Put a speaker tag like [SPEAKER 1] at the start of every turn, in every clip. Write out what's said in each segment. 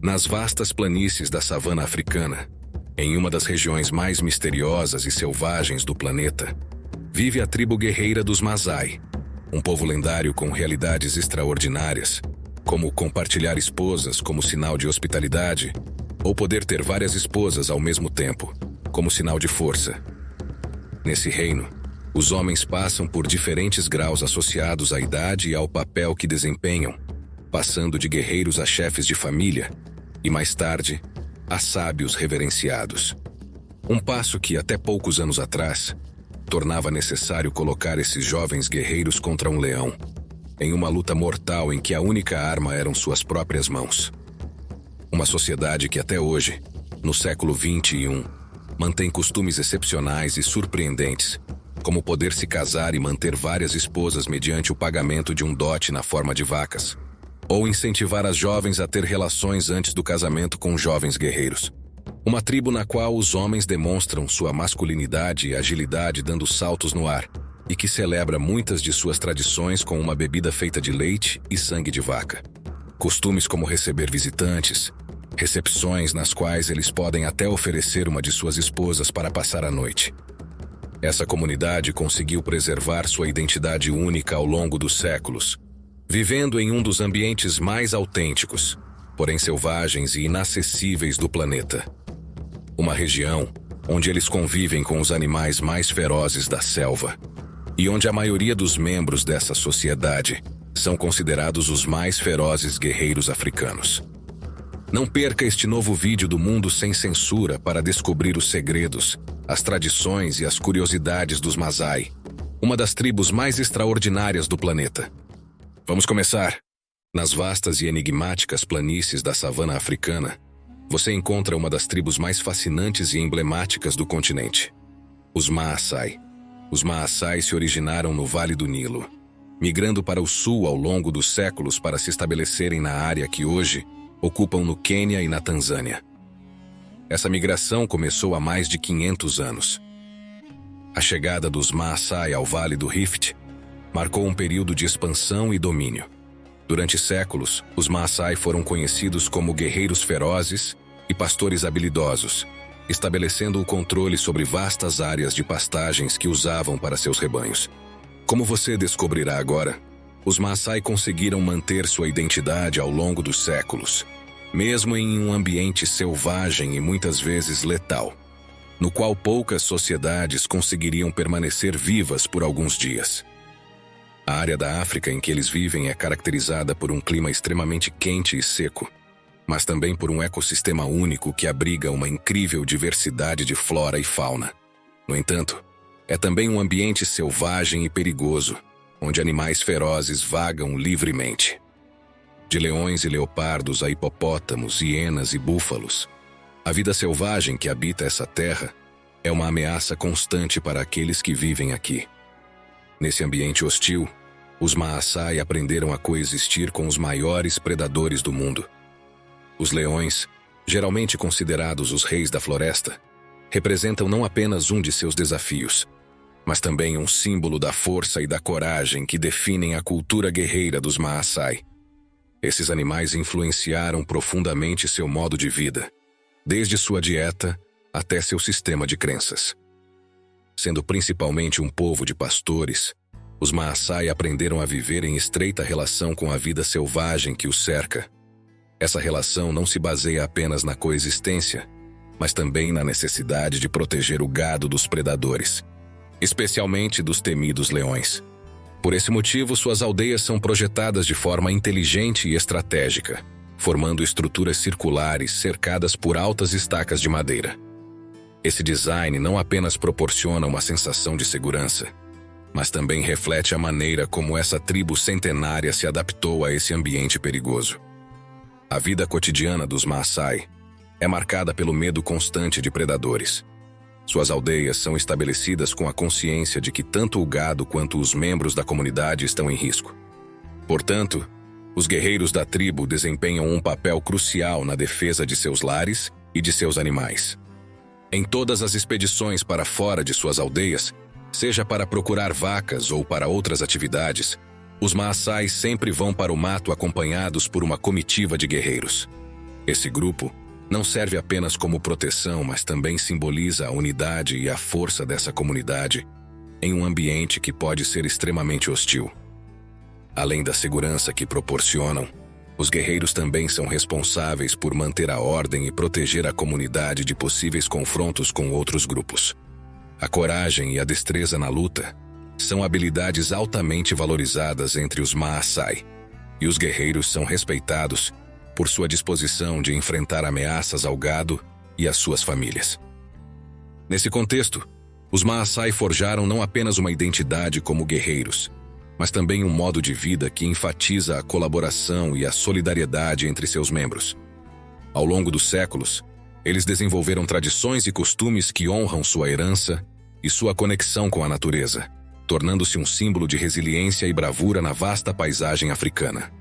[SPEAKER 1] Nas vastas planícies da savana africana, em uma das regiões mais misteriosas e selvagens do planeta, vive a tribo guerreira dos Maasai, um povo lendário com realidades extraordinárias, como compartilhar esposas como sinal de hospitalidade, ou poder ter várias esposas ao mesmo tempo, como sinal de força. Nesse reino, os homens passam por diferentes graus associados à idade e ao papel que desempenham, passando de guerreiros a chefes de família e, mais tarde, a sábios reverenciados. Um passo que, até poucos anos atrás, tornava necessário colocar esses jovens guerreiros contra um leão, em uma luta mortal em que a única arma eram suas próprias mãos. Uma sociedade que até hoje, no século XXI, mantém costumes excepcionais e surpreendentes, como poder se casar e manter várias esposas mediante o pagamento de um dote na forma de vacas, ou incentivar as jovens a ter relações antes do casamento com jovens guerreiros. Uma tribo na qual os homens demonstram sua masculinidade e agilidade dando saltos no ar, e que celebra muitas de suas tradições com uma bebida feita de leite e sangue de vaca. Costumes como receber visitantes, recepções nas quais eles podem até oferecer uma de suas esposas para passar a noite. Essa comunidade conseguiu preservar sua identidade única ao longo dos séculos, vivendo em um dos ambientes mais autênticos, porém selvagens e inacessíveis do planeta. Uma região onde eles convivem com os animais mais ferozes da selva, e onde a maioria dos membros dessa sociedade são considerados os mais ferozes guerreiros africanos. Não perca este novo vídeo do Mundo Sem Censura para descobrir os segredos, as tradições e as curiosidades dos Maasai, uma das tribos mais extraordinárias do planeta. Vamos começar! Nas vastas e enigmáticas planícies da savana africana, você encontra uma das tribos mais fascinantes e emblemáticas do continente: os Maasai. Os Maasai se originaram no Vale do Nilo, migrando para o sul ao longo dos séculos para se estabelecerem na área que hoje ocupam no Quênia e na Tanzânia. Essa migração começou há mais de 500 anos. A chegada dos Maasai ao Vale do Rift marcou um período de expansão e domínio. Durante séculos, os Maasai foram conhecidos como guerreiros ferozes e pastores habilidosos, estabelecendo o controle sobre vastas áreas de pastagens que usavam para seus rebanhos. Como você descobrirá agora, os Maasai conseguiram manter sua identidade ao longo dos séculos, mesmo em um ambiente selvagem e muitas vezes letal, no qual poucas sociedades conseguiriam permanecer vivas por alguns dias. A área da África em que eles vivem é caracterizada por um clima extremamente quente e seco, mas também por um ecossistema único que abriga uma incrível diversidade de flora e fauna. No entanto, é também um ambiente selvagem e perigoso, onde animais ferozes vagam livremente. De leões e leopardos a hipopótamos, hienas e búfalos, a vida selvagem que habita essa terra é uma ameaça constante para aqueles que vivem aqui. Nesse ambiente hostil, os Maasai aprenderam a coexistir com os maiores predadores do mundo. Os leões, geralmente considerados os reis da floresta, representam não apenas um de seus desafios, mas também um símbolo da força e da coragem que definem a cultura guerreira dos Maasai. Esses animais influenciaram profundamente seu modo de vida, desde sua dieta até seu sistema de crenças. Sendo principalmente um povo de pastores, os Maasai aprenderam a viver em estreita relação com a vida selvagem que os cerca. Essa relação não se baseia apenas na coexistência, mas também na necessidade de proteger o gado dos predadores, especialmente dos temidos leões. Por esse motivo, suas aldeias são projetadas de forma inteligente e estratégica, formando estruturas circulares cercadas por altas estacas de madeira. Esse design não apenas proporciona uma sensação de segurança, mas também reflete a maneira como essa tribo centenária se adaptou a esse ambiente perigoso. A vida cotidiana dos Maasai é marcada pelo medo constante de predadores. Suas aldeias são estabelecidas com a consciência de que tanto o gado quanto os membros da comunidade estão em risco. Portanto, os guerreiros da tribo desempenham um papel crucial na defesa de seus lares e de seus animais. Em todas as expedições para fora de suas aldeias, seja para procurar vacas ou para outras atividades, os Maasai sempre vão para o mato acompanhados por uma comitiva de guerreiros. Esse grupo não serve apenas como proteção, mas também simboliza a unidade e a força dessa comunidade em um ambiente que pode ser extremamente hostil. Além da segurança que proporcionam, os guerreiros também são responsáveis por manter a ordem e proteger a comunidade de possíveis confrontos com outros grupos. A coragem e a destreza na luta são habilidades altamente valorizadas entre os Maasai, e os guerreiros são respeitados por sua disposição de enfrentar ameaças ao gado e às suas famílias. Nesse contexto, os Maasai forjaram não apenas uma identidade como guerreiros, mas também um modo de vida que enfatiza a colaboração e a solidariedade entre seus membros. Ao longo dos séculos, eles desenvolveram tradições e costumes que honram sua herança e sua conexão com a natureza, tornando-se um símbolo de resiliência e bravura na vasta paisagem africana.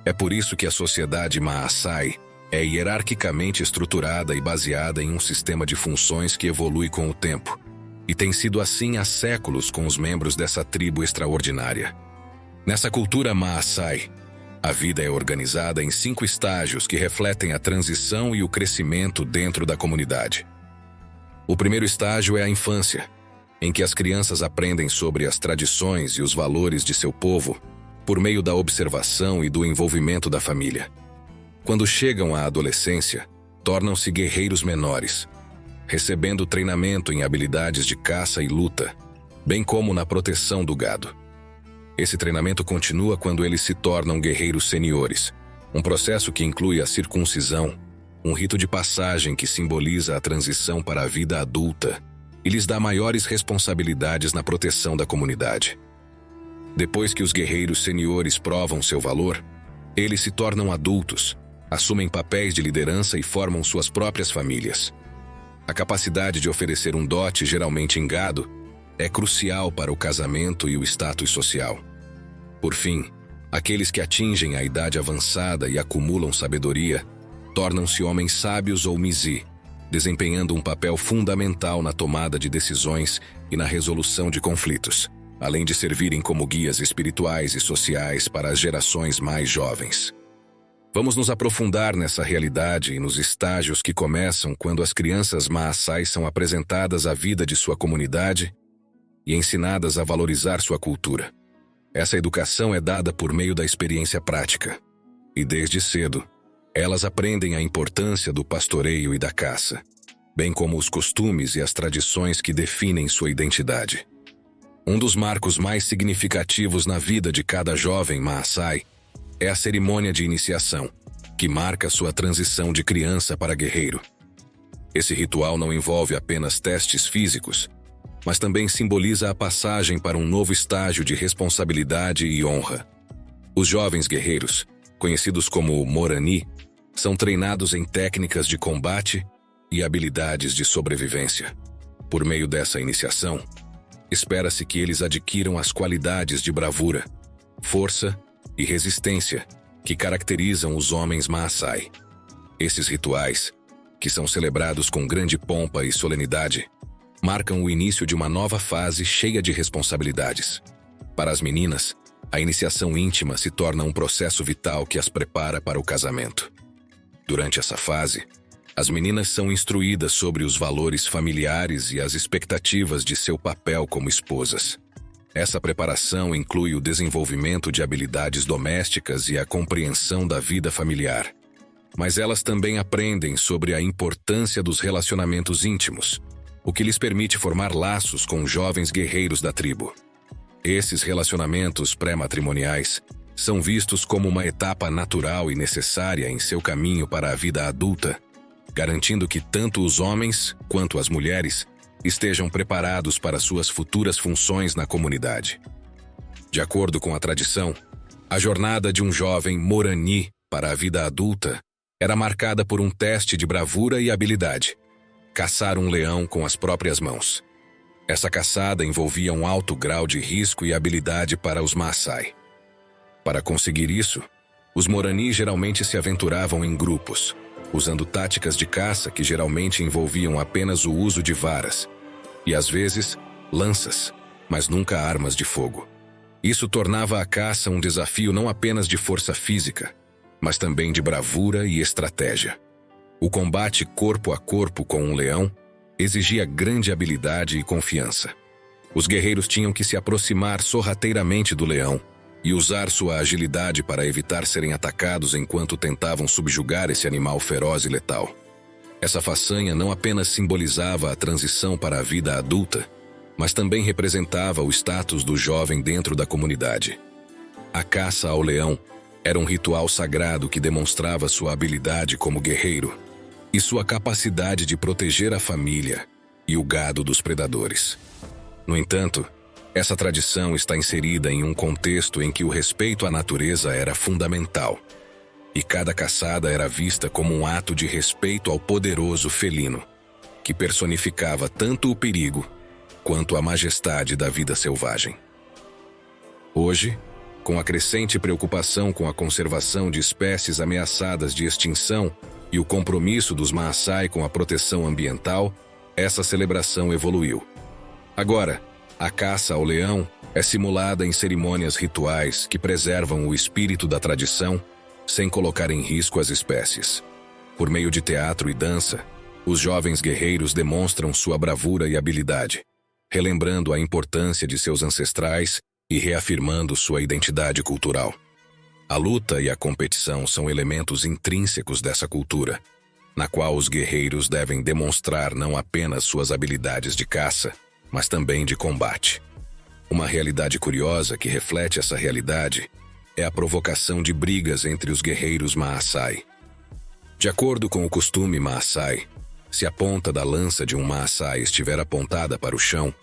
[SPEAKER 1] É por isso que a sociedade Maasai é hierarquicamente estruturada e baseada em um sistema de funções que evolui com o tempo, e tem sido assim há séculos com os membros dessa tribo extraordinária. Nessa cultura Maasai, a vida é organizada em 5 estágios que refletem a transição e o crescimento dentro da comunidade. O primeiro estágio é a infância, em que as crianças aprendem sobre as tradições e os valores de seu povo por meio da observação e do envolvimento da família. Quando chegam à adolescência, tornam-se guerreiros menores, recebendo treinamento em habilidades de caça e luta, bem como na proteção do gado. Esse treinamento continua quando eles se tornam guerreiros seniores, um processo que inclui a circuncisão, um rito de passagem que simboliza a transição para a vida adulta e lhes dá maiores responsabilidades na proteção da comunidade. Depois que os guerreiros seniores provam seu valor, eles se tornam adultos, assumem papéis de liderança e formam suas próprias famílias. A capacidade de oferecer um dote, geralmente em gado, é crucial para o casamento e o status social. Por fim, aqueles que atingem a idade avançada e acumulam sabedoria tornam-se homens sábios ou mizi, desempenhando um papel fundamental na tomada de decisões e na resolução de conflitos, além de servirem como guias espirituais e sociais para as gerações mais jovens. Vamos nos aprofundar nessa realidade e nos estágios que começam quando as crianças Maasai são apresentadas à vida de sua comunidade e ensinadas a valorizar sua cultura. Essa educação é dada por meio da experiência prática, e desde cedo, elas aprendem a importância do pastoreio e da caça, bem como os costumes e as tradições que definem sua identidade. Um dos marcos mais significativos na vida de cada jovem Maasai é a cerimônia de iniciação, que marca sua transição de criança para guerreiro. Esse ritual não envolve apenas testes físicos, mas também simboliza a passagem para um novo estágio de responsabilidade e honra. Os jovens guerreiros, conhecidos como Morani, são treinados em técnicas de combate e habilidades de sobrevivência. Por meio dessa iniciação, espera-se que eles adquiram as qualidades de bravura, força e resistência que caracterizam os homens Maasai. Esses rituais, que são celebrados com grande pompa e solenidade, marcam o início de uma nova fase cheia de responsabilidades. Para as meninas, a iniciação íntima se torna um processo vital que as prepara para o casamento. Durante essa fase, as meninas são instruídas sobre os valores familiares e as expectativas de seu papel como esposas. Essa preparação inclui o desenvolvimento de habilidades domésticas e a compreensão da vida familiar. Mas elas também aprendem sobre a importância dos relacionamentos íntimos, o que lhes permite formar laços com jovens guerreiros da tribo. Esses relacionamentos pré-matrimoniais são vistos como uma etapa natural e necessária em seu caminho para a vida adulta, garantindo que tanto os homens quanto as mulheres estejam preparados para suas futuras funções na comunidade. De acordo com a tradição, a jornada de um jovem Morani para a vida adulta era marcada por um teste de bravura e habilidade: caçar um leão com as próprias mãos. Essa caçada envolvia um alto grau de risco e habilidade para os Maasai. Para conseguir isso, os Morani geralmente se aventuravam em grupos, usando táticas de caça que geralmente envolviam apenas o uso de varas, e às vezes, lanças, mas nunca armas de fogo. Isso tornava a caça um desafio não apenas de força física, mas também de bravura e estratégia. O combate corpo a corpo com um leão exigia grande habilidade e confiança. Os guerreiros tinham que se aproximar sorrateiramente do leão e usar sua agilidade para evitar serem atacados enquanto tentavam subjugar esse animal feroz e letal. Essa façanha não apenas simbolizava a transição para a vida adulta, mas também representava o status do jovem dentro da comunidade. A caça ao leão era um ritual sagrado que demonstrava sua habilidade como guerreiro e sua capacidade de proteger a família e o gado dos predadores. No entanto, essa tradição está inserida em um contexto em que o respeito à natureza era fundamental, e cada caçada era vista como um ato de respeito ao poderoso felino, que personificava tanto o perigo quanto a majestade da vida selvagem. Hoje, com a crescente preocupação com a conservação de espécies ameaçadas de extinção e o compromisso dos Maasai com a proteção ambiental, essa celebração evoluiu. Agora, a caça ao leão é simulada em cerimônias rituais que preservam o espírito da tradição sem colocar em risco as espécies. Por meio de teatro e dança, os jovens guerreiros demonstram sua bravura e habilidade, relembrando a importância de seus ancestrais e reafirmando sua identidade cultural. A luta e a competição são elementos intrínsecos dessa cultura, na qual os guerreiros devem demonstrar não apenas suas habilidades de caça, mas também de combate. Uma realidade curiosa que reflete essa realidade é a provocação de brigas entre os guerreiros Maasai. De acordo com o costume Maasai, se a ponta da lança de um Maasai estiver apontada para o chão,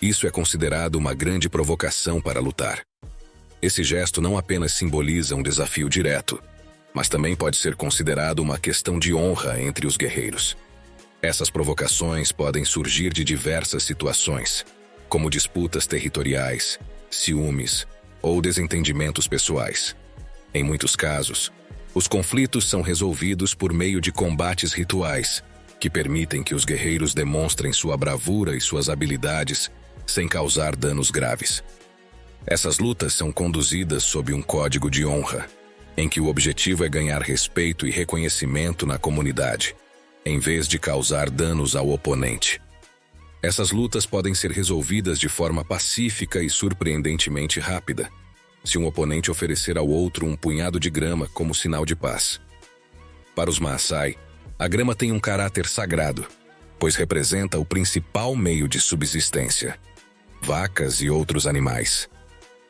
[SPEAKER 1] isso é considerado uma grande provocação para lutar. Esse gesto não apenas simboliza um desafio direto, mas também pode ser considerado uma questão de honra entre os guerreiros. Essas provocações podem surgir de diversas situações, como disputas territoriais, ciúmes ou desentendimentos pessoais. Em muitos casos, os conflitos são resolvidos por meio de combates rituais, que permitem que os guerreiros demonstrem sua bravura e suas habilidades sem causar danos graves. Essas lutas são conduzidas sob um código de honra, em que o objetivo é ganhar respeito e reconhecimento na comunidade, em vez de causar danos ao oponente. Essas lutas podem ser resolvidas de forma pacífica e surpreendentemente rápida, se um oponente oferecer ao outro um punhado de grama como sinal de paz. Para os Maasai, a grama tem um caráter sagrado, pois representa o principal meio de subsistência: vacas e outros animais.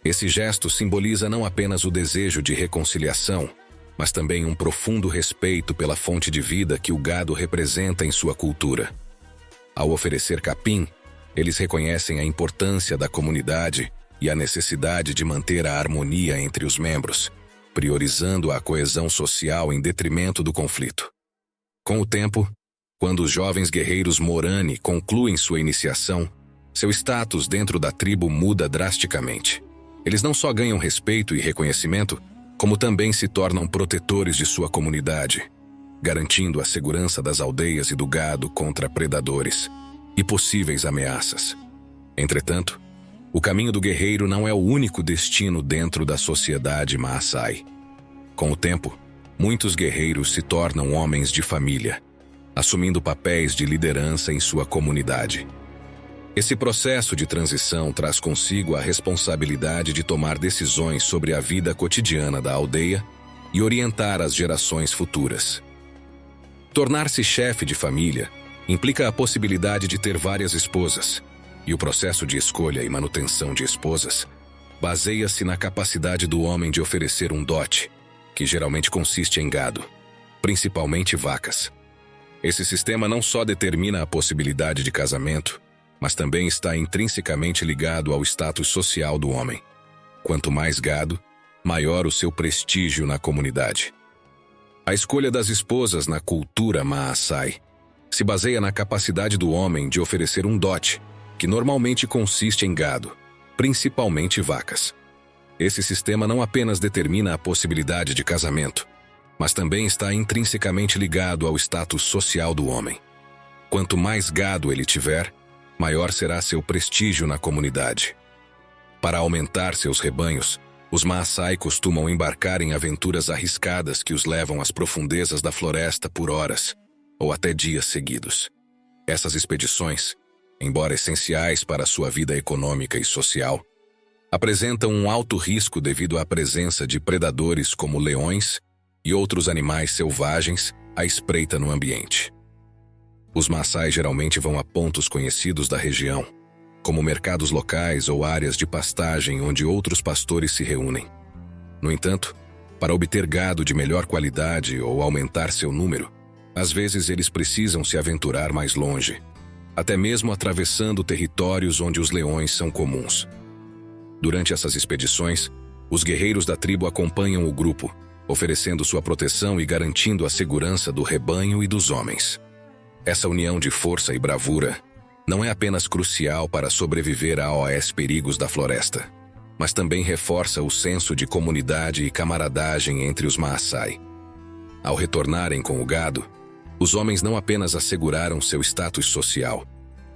[SPEAKER 1] Esse gesto simboliza não apenas o desejo de reconciliação, mas também um profundo respeito pela fonte de vida que o gado representa em sua cultura. Ao oferecer capim, eles reconhecem a importância da comunidade e a necessidade de manter a harmonia entre os membros, priorizando a coesão social em detrimento do conflito. Com o tempo, quando os jovens guerreiros Morani concluem sua iniciação, seu status dentro da tribo muda drasticamente. Eles não só ganham respeito e reconhecimento, como também se tornam protetores de sua comunidade, garantindo a segurança das aldeias e do gado contra predadores e possíveis ameaças. Entretanto, o caminho do guerreiro não é o único destino dentro da sociedade Maasai. Com o tempo, muitos guerreiros se tornam homens de família, assumindo papéis de liderança em sua comunidade. Esse processo de transição traz consigo a responsabilidade de tomar decisões sobre a vida cotidiana da aldeia e orientar as gerações futuras. Tornar-se chefe de família implica a possibilidade de ter várias esposas, e o processo de escolha e manutenção de esposas baseia-se na capacidade do homem de oferecer um dote, que geralmente consiste em gado, principalmente vacas. Esse sistema não só determina a possibilidade de casamento, mas também está intrinsecamente ligado ao status social do homem. Quanto mais gado, maior o seu prestígio na comunidade. A escolha das esposas na cultura Maasai se baseia na capacidade do homem de oferecer um dote, que normalmente consiste em gado, principalmente vacas. Esse sistema não apenas determina a possibilidade de casamento, mas também está intrinsecamente ligado ao status social do homem. Quanto mais gado ele tiver, maior será seu prestígio na comunidade. Para aumentar seus rebanhos, Os Maasai costumam embarcar em aventuras arriscadas que os levam às profundezas da floresta por horas, ou até dias seguidos. Essas expedições, embora essenciais para a sua vida econômica e social, apresentam um alto risco devido à presença de predadores como leões e outros animais selvagens à espreita no ambiente. Os Maasai geralmente vão a pontos conhecidos da região, como mercados locais ou áreas de pastagem onde outros pastores se reúnem. No entanto, para obter gado de melhor qualidade ou aumentar seu número, às vezes eles precisam se aventurar mais longe, até mesmo atravessando territórios onde os leões são comuns. Durante essas expedições, os guerreiros da tribo acompanham o grupo, oferecendo sua proteção e garantindo a segurança do rebanho e dos homens. Essa união de força e bravura não é apenas crucial para sobreviver aos perigos da floresta, mas também reforça o senso de comunidade e camaradagem entre os Maasai. Ao retornarem com o gado, os homens não apenas asseguraram seu status social,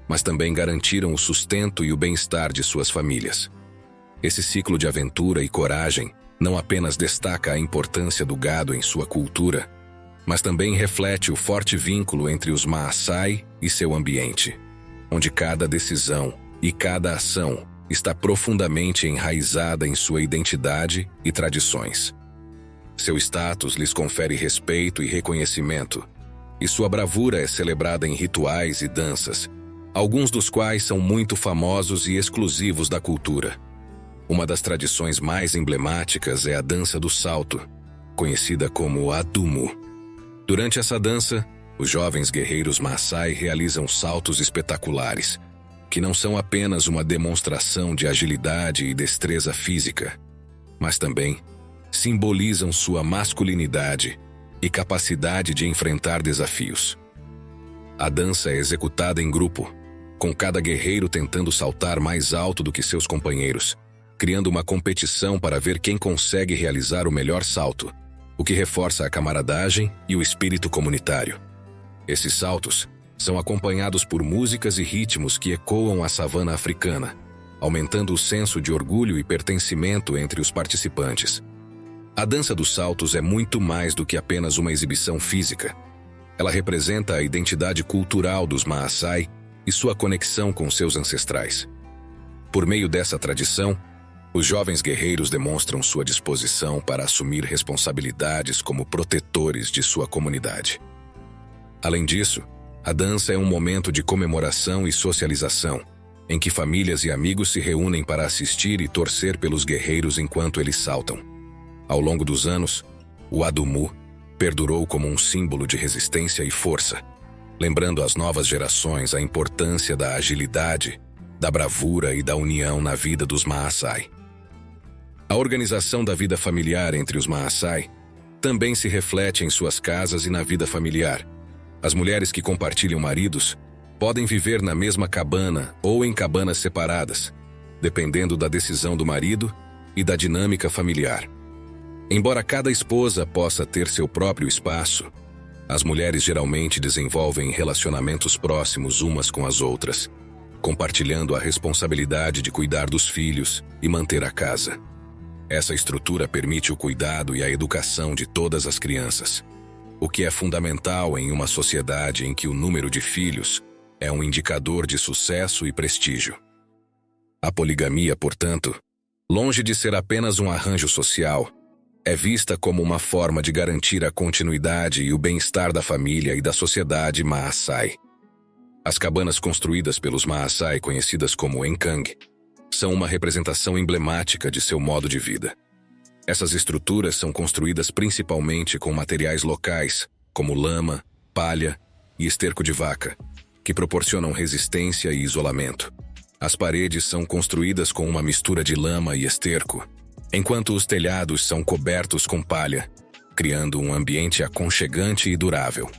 [SPEAKER 1] mas também garantiram o sustento e o bem-estar de suas famílias. Esse ciclo de aventura e coragem não apenas destaca a importância do gado em sua cultura, mas também reflete o forte vínculo entre os Maasai e seu ambiente, onde cada decisão e cada ação está profundamente enraizada em sua identidade e tradições. Seu status lhes confere respeito e reconhecimento, e sua bravura é celebrada em rituais e danças, alguns dos quais são muito famosos e exclusivos da cultura. Uma das tradições mais emblemáticas é a dança do salto, conhecida como Adumu. Durante essa dança, os jovens guerreiros Maasai realizam saltos espetaculares, que não são apenas uma demonstração de agilidade e destreza física, mas também simbolizam sua masculinidade e capacidade de enfrentar desafios. A dança é executada em grupo, com cada guerreiro tentando saltar mais alto do que seus companheiros, criando uma competição para ver quem consegue realizar o melhor salto, o que reforça a camaradagem e o espírito comunitário. Esses saltos são acompanhados por músicas e ritmos que ecoam a savana africana, aumentando o senso de orgulho e pertencimento entre os participantes. A dança dos saltos é muito mais do que apenas uma exibição física. Ela representa a identidade cultural dos Maasai e sua conexão com seus ancestrais. Por meio dessa tradição, os jovens guerreiros demonstram sua disposição para assumir responsabilidades como protetores de sua comunidade. Além disso, a dança é um momento de comemoração e socialização, em que famílias e amigos se reúnem para assistir e torcer pelos guerreiros enquanto eles saltam. Ao longo dos anos, o Adumu perdurou como um símbolo de resistência e força, lembrando às novas gerações a importância da agilidade, da bravura e da união na vida dos Maasai. A organização da vida familiar entre os Maasai também se reflete em suas casas e na vida familiar. As mulheres que compartilham maridos podem viver na mesma cabana ou em cabanas separadas, dependendo da decisão do marido e da dinâmica familiar. Embora cada esposa possa ter seu próprio espaço, as mulheres geralmente desenvolvem relacionamentos próximos umas com as outras, compartilhando a responsabilidade de cuidar dos filhos e manter a casa. Essa estrutura permite o cuidado e a educação de todas as crianças, o que é fundamental em uma sociedade em que o número de filhos é um indicador de sucesso e prestígio. A poligamia, portanto, longe de ser apenas um arranjo social, é vista como uma forma de garantir a continuidade e o bem-estar da família e da sociedade Maasai. As cabanas construídas pelos Maasai, conhecidas como Enkang, são uma representação emblemática de seu modo de vida. Essas estruturas são construídas principalmente com materiais locais, como lama, palha e esterco de vaca, que proporcionam resistência e isolamento. As paredes são construídas com uma mistura de lama e esterco, enquanto os telhados são cobertos com palha, criando um ambiente aconchegante e durável.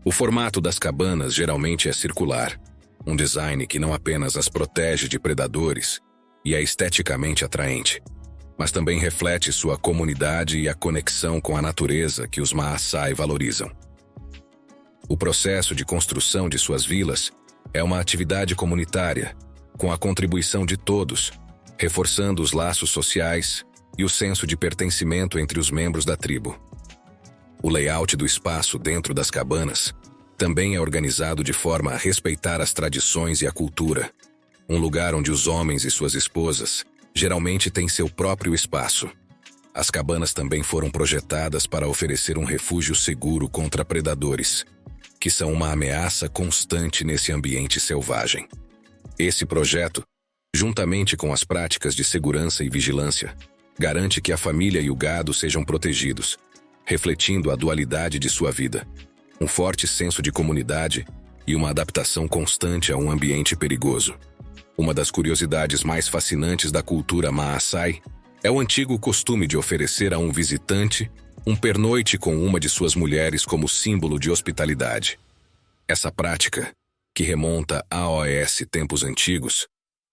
[SPEAKER 1] O formato das cabanas geralmente é circular, um design que não apenas as protege de predadores e é esteticamente atraente, mas também reflete sua comunidade e a conexão com a natureza que os Maasai valorizam. O processo de construção de suas vilas é uma atividade comunitária, com a contribuição de todos, reforçando os laços sociais e o senso de pertencimento entre os membros da tribo. O layout do espaço dentro das cabanas também é organizado de forma a respeitar as tradições e a cultura, um lugar onde os homens e suas esposas geralmente têm seu próprio espaço. As cabanas também foram projetadas para oferecer um refúgio seguro contra predadores, que são uma ameaça constante nesse ambiente selvagem. Esse projeto, juntamente com as práticas de segurança e vigilância, garante que a família e o gado sejam protegidos, refletindo a dualidade de sua vida, um forte senso de comunidade e uma adaptação constante a um ambiente perigoso. Uma das curiosidades mais fascinantes da cultura Maasai é o antigo costume de oferecer a um visitante um pernoite com uma de suas mulheres como símbolo de hospitalidade. Essa prática, que remonta a tempos antigos,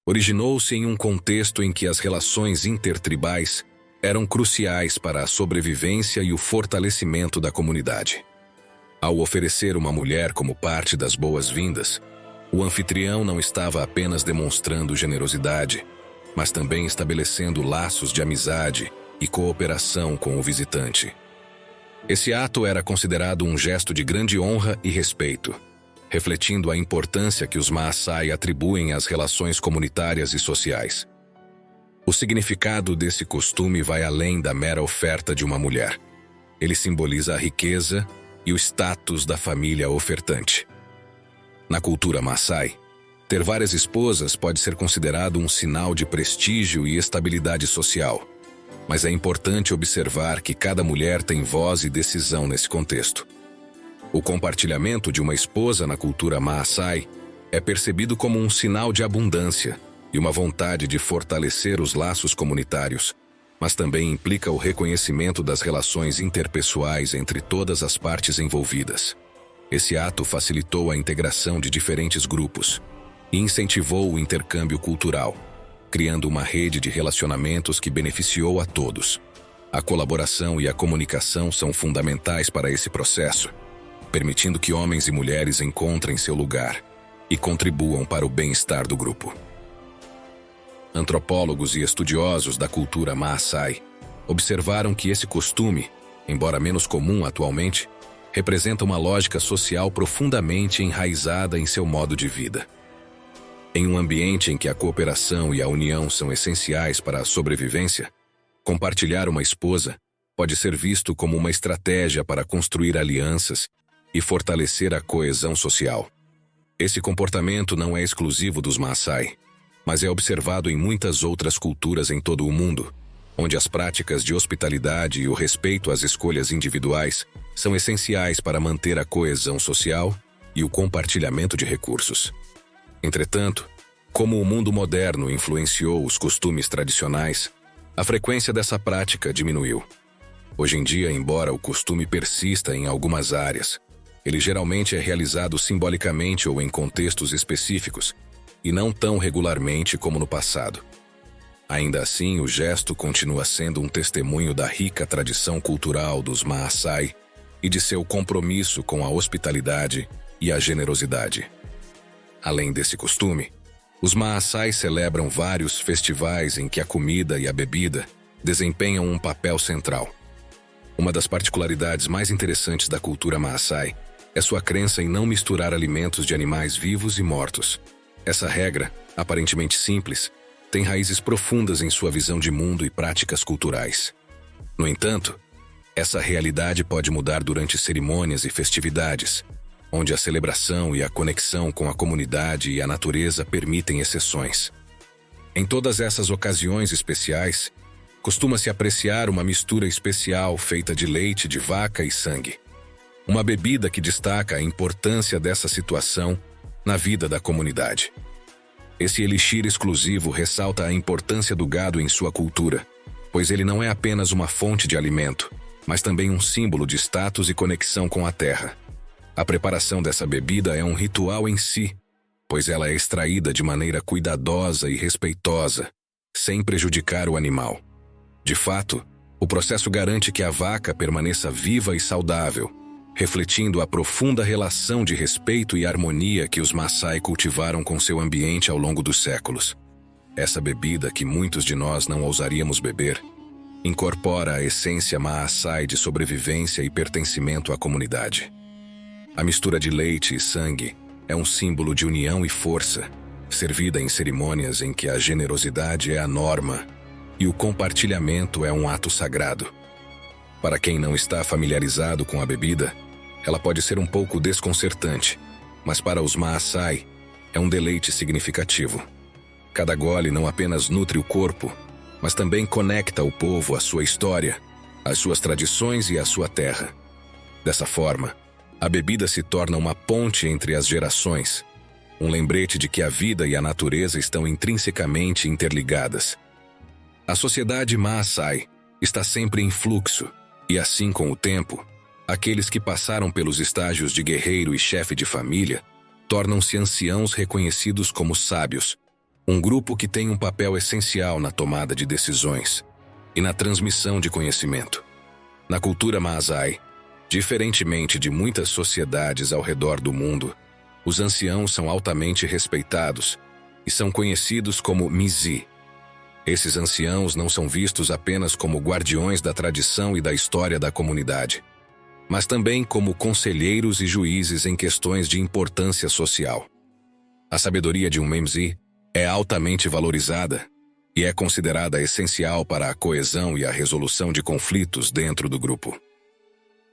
[SPEAKER 1] originou-se em um contexto em que as relações intertribais eram cruciais para a sobrevivência e o fortalecimento da comunidade. Ao oferecer uma mulher como parte das boas-vindas, o anfitrião não estava apenas demonstrando generosidade, mas também estabelecendo laços de amizade e cooperação com o visitante. Esse ato era considerado um gesto de grande honra e respeito, refletindo a importância que os Maasai atribuem às relações comunitárias e sociais. O significado desse costume vai além da mera oferta de uma mulher. Ele simboliza a riqueza e o status da família ofertante. Na cultura Maasai, ter várias esposas pode ser considerado um sinal de prestígio e estabilidade social, mas é importante observar que cada mulher tem voz e decisão nesse contexto. O compartilhamento de uma esposa na cultura Maasai é percebido como um sinal de abundância e uma vontade de fortalecer os laços comunitários, mas também implica o reconhecimento das relações interpessoais entre todas as partes envolvidas. Esse ato facilitou a integração de diferentes grupos e incentivou o intercâmbio cultural, criando uma rede de relacionamentos que beneficiou a todos. A colaboração e a comunicação são fundamentais para esse processo, permitindo que homens e mulheres encontrem seu lugar e contribuam para o bem-estar do grupo. Antropólogos e estudiosos da cultura Maasai observaram que esse costume, embora menos comum atualmente, representa uma lógica social profundamente enraizada em seu modo de vida. Em um ambiente em que a cooperação e a união são essenciais para a sobrevivência, compartilhar uma esposa pode ser visto como uma estratégia para construir alianças e fortalecer a coesão social. Esse comportamento não é exclusivo dos Maasai, mas é observado em muitas outras culturas em todo o mundo, onde as práticas de hospitalidade e o respeito às escolhas individuais são essenciais para manter a coesão social e o compartilhamento de recursos. Entretanto, como o mundo moderno influenciou os costumes tradicionais, a frequência dessa prática diminuiu. Hoje em dia, embora o costume persista em algumas áreas, ele geralmente é realizado simbolicamente ou em contextos específicos, e não tão regularmente como no passado. Ainda assim, o gesto continua sendo um testemunho da rica tradição cultural dos Maasai e de seu compromisso com a hospitalidade e a generosidade. Além desse costume, os Maasai celebram vários festivais em que a comida e a bebida desempenham um papel central. Uma das particularidades mais interessantes da cultura Maasai é sua crença em não misturar alimentos de animais vivos e mortos. Essa regra, aparentemente simples, tem raízes profundas em sua visão de mundo e práticas culturais. No entanto, essa realidade pode mudar durante cerimônias e festividades, onde a celebração e a conexão com a comunidade e a natureza permitem exceções. Em todas essas ocasiões especiais, costuma-se apreciar uma mistura especial feita de leite de vaca e sangue. Uma bebida que destaca a importância dessa situação na vida da comunidade. Esse elixir exclusivo ressalta a importância do gado em sua cultura, pois ele não é apenas uma fonte de alimento, mas também um símbolo de status e conexão com a terra. A preparação dessa bebida é um ritual em si, pois ela é extraída de maneira cuidadosa e respeitosa, sem prejudicar o animal. De fato, o processo garante que a vaca permaneça viva e saudável, refletindo a profunda relação de respeito e harmonia que os Maasai cultivaram com seu ambiente ao longo dos séculos. Essa bebida, que muitos de nós não ousaríamos beber, incorpora a essência Maasai de sobrevivência e pertencimento à comunidade. A mistura de leite e sangue é um símbolo de união e força, servida em cerimônias em que a generosidade é a norma e o compartilhamento é um ato sagrado. Para quem não está familiarizado com a bebida, ela pode ser um pouco desconcertante, mas para os Maasai é um deleite significativo. Cada gole não apenas nutre o corpo, mas também conecta o povo à sua história, às suas tradições e à sua terra. Dessa forma, a bebida se torna uma ponte entre as gerações, um lembrete de que a vida e a natureza estão intrinsecamente interligadas. A sociedade Maasai está sempre em fluxo, e assim com o tempo, aqueles que passaram pelos estágios de guerreiro e chefe de família tornam-se anciãos reconhecidos como sábios, um grupo que tem um papel essencial na tomada de decisões e na transmissão de conhecimento. Na cultura Maasai, diferentemente de muitas sociedades ao redor do mundo, os anciãos são altamente respeitados e são conhecidos como Mizi. Esses anciãos não são vistos apenas como guardiões da tradição e da história da comunidade, mas também como conselheiros e juízes em questões de importância social. A sabedoria de um Mizi é altamente valorizada e é considerada essencial para a coesão e a resolução de conflitos dentro do grupo.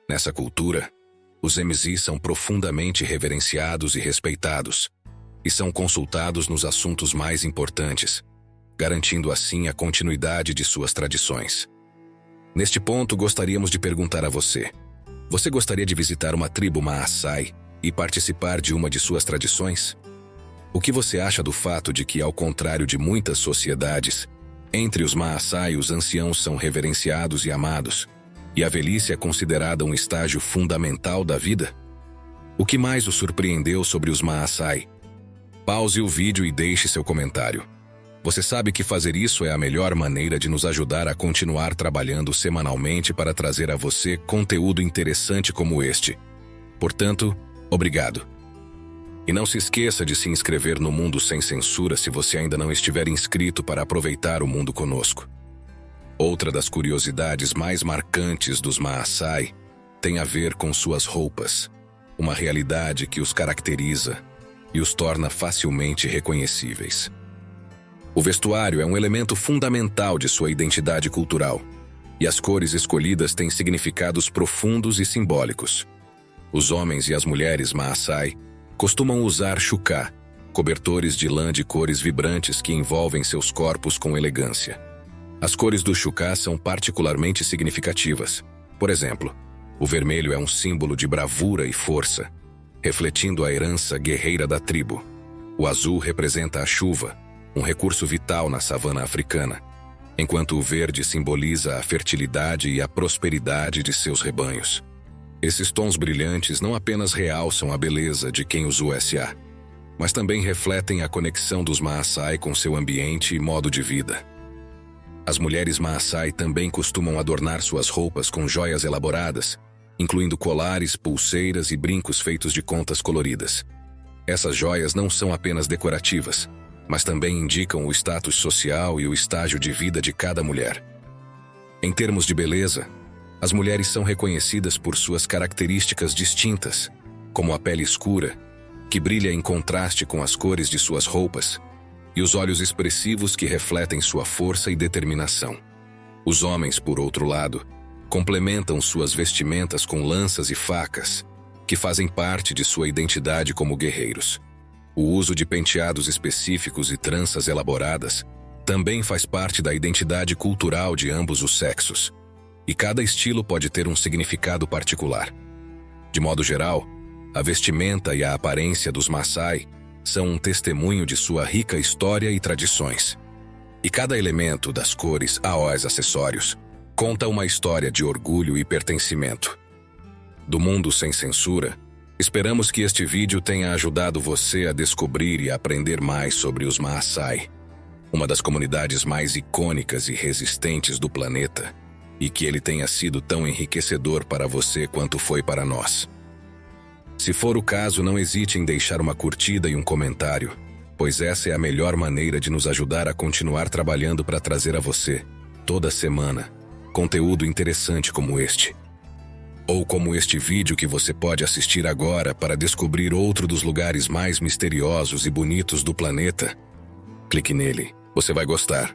[SPEAKER 1] Nessa cultura, os Mizi são profundamente reverenciados e respeitados, e são consultados nos assuntos mais importantes, garantindo assim a continuidade de suas tradições. Neste ponto, gostaríamos de perguntar a você: você gostaria de visitar uma tribo Maasai e participar de uma de suas tradições? O que você acha do fato de que, ao contrário de muitas sociedades, entre os Maasai os anciãos são reverenciados e amados, e a velhice é considerada um estágio fundamental da vida? O que mais o surpreendeu sobre os Maasai? Pause o vídeo e deixe seu comentário. Você sabe que fazer isso é a melhor maneira de nos ajudar a continuar trabalhando semanalmente para trazer a você conteúdo interessante como este. Portanto, obrigado. E não se esqueça de se inscrever no Mundo Sem Censura se você ainda não estiver inscrito para aproveitar o mundo conosco. Outra das curiosidades mais marcantes dos Maasai tem a ver com suas roupas, uma realidade que os caracteriza e os torna facilmente reconhecíveis. O vestuário é um elemento fundamental de sua identidade cultural, e as cores escolhidas têm significados profundos e simbólicos. Os homens e as mulheres Maasai costumam usar chuká, cobertores de lã de cores vibrantes que envolvem seus corpos com elegância. As cores do chuká são particularmente significativas. Por exemplo, o vermelho é um símbolo de bravura e força, refletindo a herança guerreira da tribo. O azul representa a chuva, um recurso vital na savana africana, enquanto o verde simboliza a fertilidade e a prosperidade de seus rebanhos. Esses tons brilhantes não apenas realçam a beleza de quem os usa, mas também refletem a conexão dos Maasai com seu ambiente e modo de vida. As mulheres Maasai também costumam adornar suas roupas com joias elaboradas, incluindo colares, pulseiras e brincos feitos de contas coloridas. Essas joias não são apenas decorativas, mas também indicam o status social e o estágio de vida de cada mulher. Em termos de beleza, as mulheres são reconhecidas por suas características distintas, como a pele escura, que brilha em contraste com as cores de suas roupas, e os olhos expressivos que refletem sua força e determinação. Os homens, por outro lado, complementam suas vestimentas com lanças e facas, que fazem parte de sua identidade como guerreiros. O uso de penteados específicos e tranças elaboradas também faz parte da identidade cultural de ambos os sexos, e cada estilo pode ter um significado particular. De modo geral, a vestimenta e a aparência dos Maasai são um testemunho de sua rica história e tradições. E cada elemento, das cores aos acessórios, conta uma história de orgulho e pertencimento. Do Mundo Sem Censura, esperamos que este vídeo tenha ajudado você a descobrir e aprender mais sobre os Maasai, uma das comunidades mais icônicas e resistentes do planeta, e que ele tenha sido tão enriquecedor para você quanto foi para nós. Se for o caso, não hesite em deixar uma curtida e um comentário, pois essa é a melhor maneira de nos ajudar a continuar trabalhando para trazer a você, toda semana, conteúdo interessante como este. Ou como este vídeo que você pode assistir agora para descobrir outro dos lugares mais misteriosos e bonitos do planeta. Clique nele, você vai gostar.